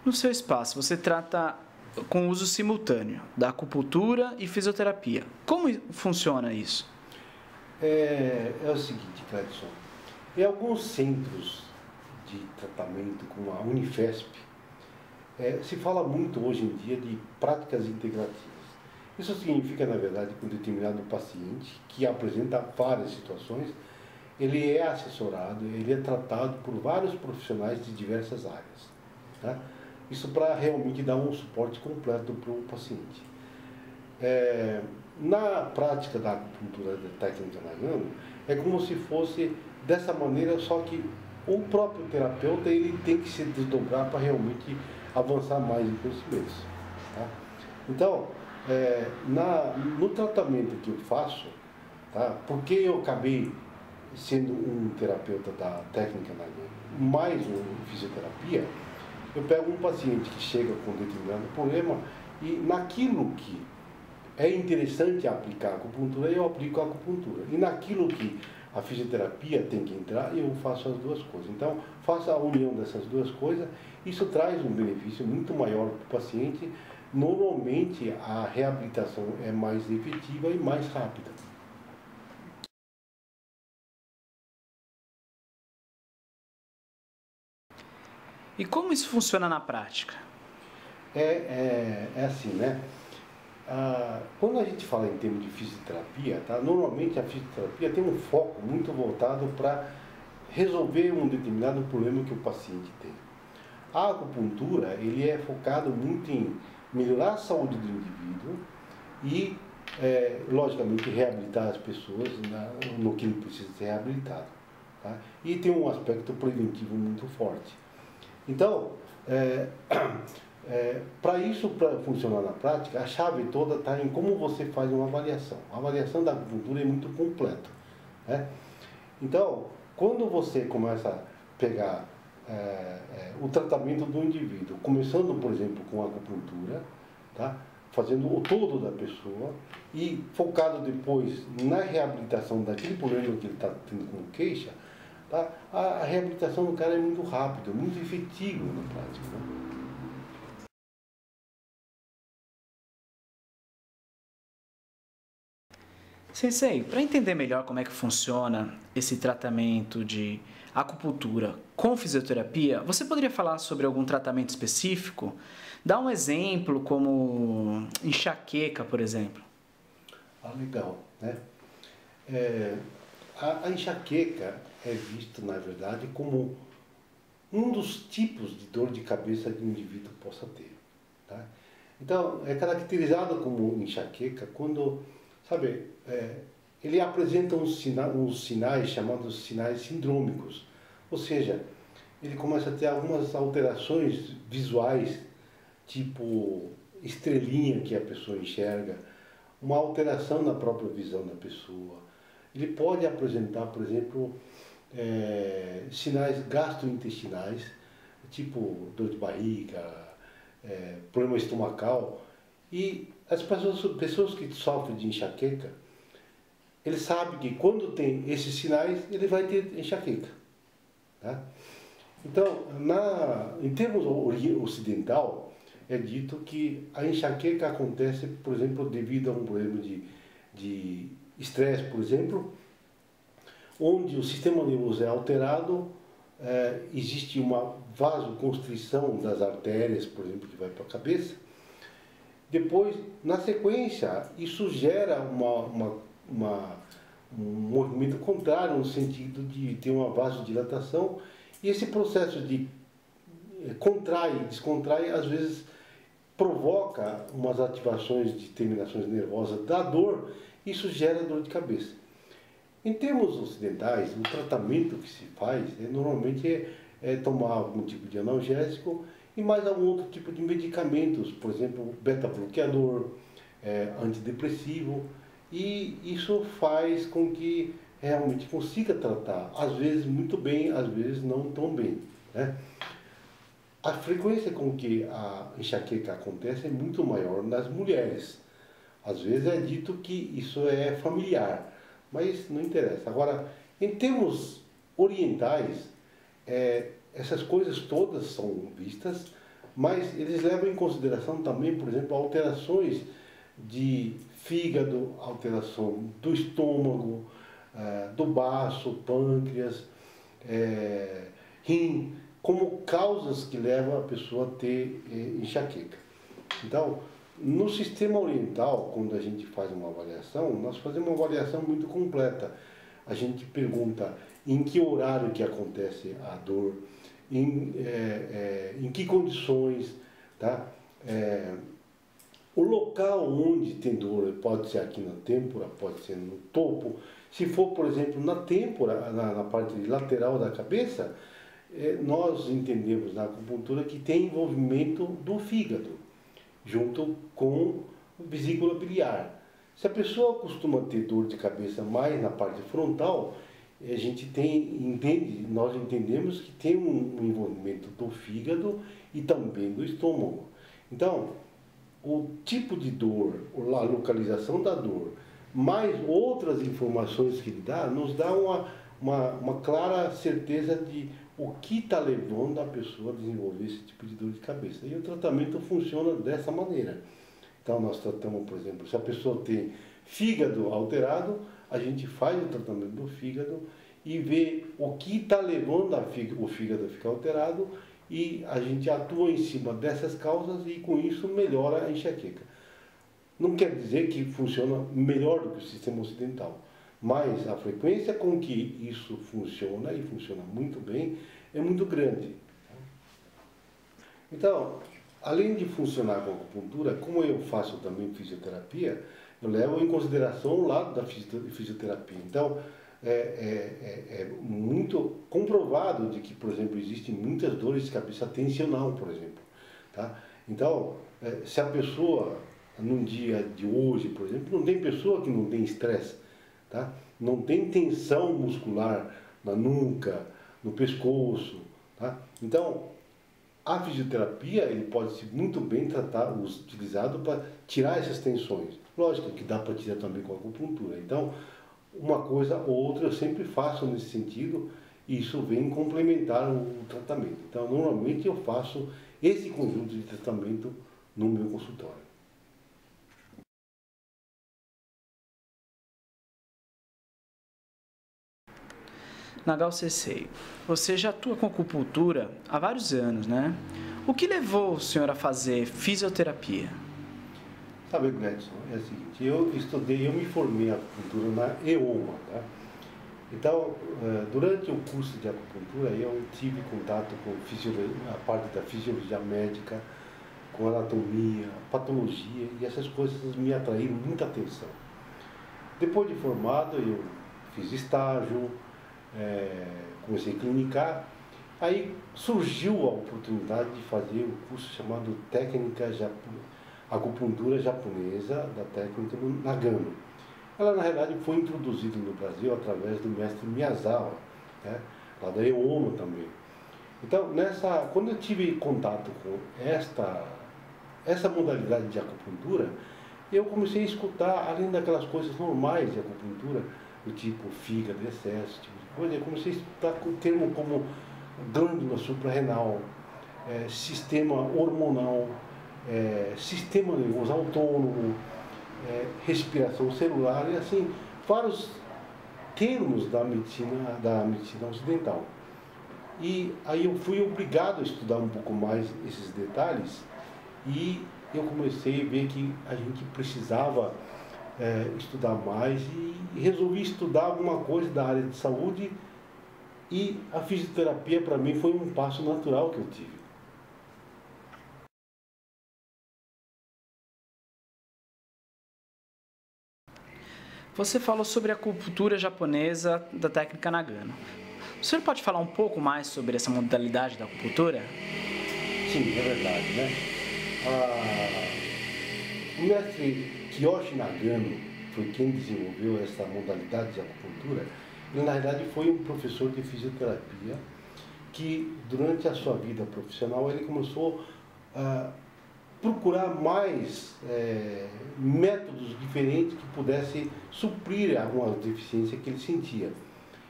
No seu espaço, você trata com uso simultâneo da acupuntura e fisioterapia. Como funciona isso? É o seguinte, Cledson, em alguns centros de tratamento, como a Unifesp, se fala muito hoje em dia de práticas integrativas. Isso significa, na verdade, que um determinado paciente que apresenta várias situações, ele é assessorado, ele é tratado por vários profissionais de diversas áreas. Tá? Isso para realmente dar um suporte completo para o paciente. Na prática da acupuntura da técnica Nagano, é como se fosse dessa maneira, só que o próprio terapeuta ele tem que se desdobrar para realmente avançar mais em conhecimentos. Tá? Então, no tratamento que eu faço, tá? Porque eu acabei sendo um terapeuta da técnica Nagano, mais uma fisioterapia, eu pego um paciente que chega com um determinado problema e naquilo que é interessante aplicar a acupuntura, eu aplico a acupuntura. E naquilo que a fisioterapia tem que entrar, eu faço as duas coisas. Então, faço a união dessas duas coisas, isso traz um benefício muito maior para o paciente. Normalmente, a reabilitação é mais efetiva e mais rápida. E como isso funciona na prática? É assim, né? Quando a gente fala em termos de fisioterapia, tá? Normalmente a fisioterapia tem um foco muito voltado para resolver um determinado problema que o paciente tem. A acupuntura, ele é focado muito em melhorar a saúde do indivíduo e, logicamente, reabilitar as pessoas no que ele precisa ser reabilitado. Tá? E tem um aspecto preventivo muito forte. Então, para isso pra funcionar na prática, a chave toda está em como você faz uma avaliação. A avaliação da acupuntura é muito completa. Né? Então, quando você começa a pegar o tratamento do indivíduo, começando, por exemplo, com a acupuntura, tá? Fazendo o todo da pessoa e focado depois na reabilitação daquele problema que ele está tendo como queixa, tá? A reabilitação do cara é muito rápida, muito efetiva na prática. Né? Sensei, para entender melhor como é que funciona esse tratamento de acupuntura com fisioterapia, você poderia falar sobre algum tratamento específico? Dá um exemplo como enxaqueca, por exemplo. Legal, né? A enxaqueca é vista, na verdade, como um dos tipos de dor de cabeça que o indivíduo possa ter. Tá? Então, é caracterizado como enxaqueca quando, sabe, ele apresenta uns sinais chamados sinais sindrômicos. Ou seja, ele começa a ter algumas alterações visuais, tipo estrelinha que a pessoa enxerga, uma alteração na própria visão da pessoa. Ele pode apresentar, por exemplo, sinais gastrointestinais, tipo dor de barriga, problema estomacal. E as pessoas que sofrem de enxaqueca, ele sabe que quando tem esses sinais, ele vai ter enxaqueca. Tá? Então, em termos ocidental, é dito que a enxaqueca acontece, por exemplo, devido a um problema de estresse, por exemplo, onde o sistema nervoso é alterado, existe uma vasoconstrição das artérias, por exemplo, que vai para a cabeça. Depois, na sequência, isso gera um movimento contrário, no sentido de ter uma vasodilatação, e esse processo de contrai e descontrai, às vezes, provoca umas ativações de terminações nervosas da dor, isso gera dor de cabeça. Em termos ocidentais, o tratamento que se faz normalmente é tomar algum tipo de analgésico e mais algum outro tipo de medicamentos, por exemplo, beta-bloqueador, antidepressivo, e isso faz com que realmente consiga tratar, às vezes muito bem, às vezes não tão bem. Né? A frequência com que a enxaqueca acontece é muito maior nas mulheres. Às vezes é dito que isso é familiar, mas não interessa. Agora, em termos orientais, essas coisas todas são vistas, mas eles levam em consideração também, por exemplo, alterações de fígado, alteração do estômago, do baço, pâncreas, rim, como causas que levam a pessoa a ter enxaqueca. Então, no sistema oriental, quando a gente faz uma avaliação, nós fazemos uma avaliação muito completa. A gente pergunta em que horário que acontece a dor, em que condições, tá? O local onde tem dor, pode ser aqui na têmpora, pode ser no topo. Se for, por exemplo, na têmpora, na parte lateral da cabeça, nós entendemos na acupuntura que tem envolvimento do fígado, junto com vesícula biliar. Se a pessoa costuma ter dor de cabeça mais na parte frontal, a gente nós entendemos que tem um envolvimento do fígado e também do estômago. Então, o tipo de dor, a localização da dor, mais outras informações que ele dá, nos dá uma clara certeza de o que está levando a pessoa a desenvolver esse tipo de dor de cabeça. E o tratamento funciona dessa maneira. Então, nós tratamos, por exemplo, se a pessoa tem fígado alterado, a gente faz o tratamento do fígado e vê o que está levando o fígado a ficar alterado e a gente atua em cima dessas causas e com isso melhora a enxaqueca. Não quer dizer que funciona melhor do que o sistema ocidental, mas a frequência com que isso funciona, e funciona muito bem, é muito grande. Então, além de funcionar com a acupuntura, como eu faço também fisioterapia, eu levo em consideração o lado da fisioterapia. Então, é muito comprovado de que, por exemplo, existem muitas dores de cabeça tensional, por exemplo. Tá? Então, se a pessoa, num dia de hoje, por exemplo, não tem pessoa que não tem estresse, tá? Não tem tensão muscular na nuca, no pescoço. Tá? Então, a fisioterapia ele pode ser muito bem utilizado para tirar essas tensões. Lógico que dá para tirar também com a acupuntura. Então, uma coisa ou outra eu sempre faço nesse sentido e isso vem complementar o tratamento. Então, normalmente eu faço esse conjunto de tratamento no meu consultório. Nagal Sensei, você já atua com acupuntura há vários anos, né? O que levou o senhor a fazer fisioterapia? Sabe, Gledson, é o seguinte, eu me formei em acupuntura na EOMA, tá? Então, durante o curso de acupuntura, eu tive contato com a parte da fisiologia médica, com anatomia, patologia, e essas coisas me atraíram muita atenção. Depois de formado, eu fiz estágio, comecei a clinicar, aí surgiu a oportunidade de fazer um curso chamado Acupuntura Japonesa, da técnica do Nagano. Ela, na realidade, foi introduzida no Brasil através do mestre Miyazawa, né, lá da EOMA também. Então, quando eu tive contato com essa modalidade de acupuntura, eu comecei a escutar, além daquelas coisas normais de acupuntura, do tipo fígado, excesso, tipo de coisa, eu comecei a escutar o termo como glândula suprarrenal, sistema hormonal, sistema nervoso autônomo, respiração celular e assim, vários termos da medicina ocidental. E aí eu fui obrigado a estudar um pouco mais esses detalhes e eu comecei a ver que a gente precisava estudar mais e resolvi estudar alguma coisa da área de saúde e a fisioterapia para mim foi um passo natural que eu tive. Você falou sobre a acupuntura japonesa da técnica Nagano. O senhor pode falar um pouco mais sobre essa modalidade da acupuntura? Sim, é verdade, né? O mestre Kiyoshi Nagano foi quem desenvolveu essa modalidade de acupuntura. Ele, na verdade, foi um professor de fisioterapia que, durante a sua vida profissional, ele começou a procurar mais métodos diferentes que pudessem suprir alguma deficiência que ele sentia.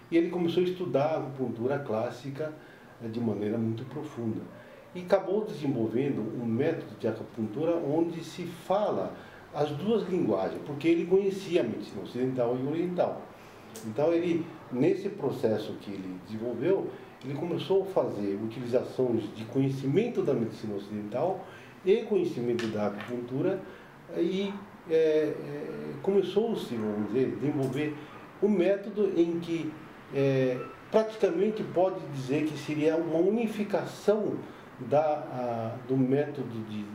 E ele começou a estudar a acupuntura clássica de maneira muito profunda. e acabou desenvolvendo um método de acupuntura onde se fala as duas linguagens, porque ele conhecia a medicina ocidental e oriental. Então ele, nesse processo que ele desenvolveu, ele começou a fazer utilizações de conhecimento da medicina ocidental e conhecimento da acupuntura e começou-se, vamos dizer, desenvolver um método em que praticamente pode dizer que seria uma unificação do método de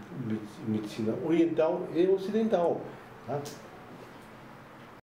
medicina oriental e ocidental. Tá?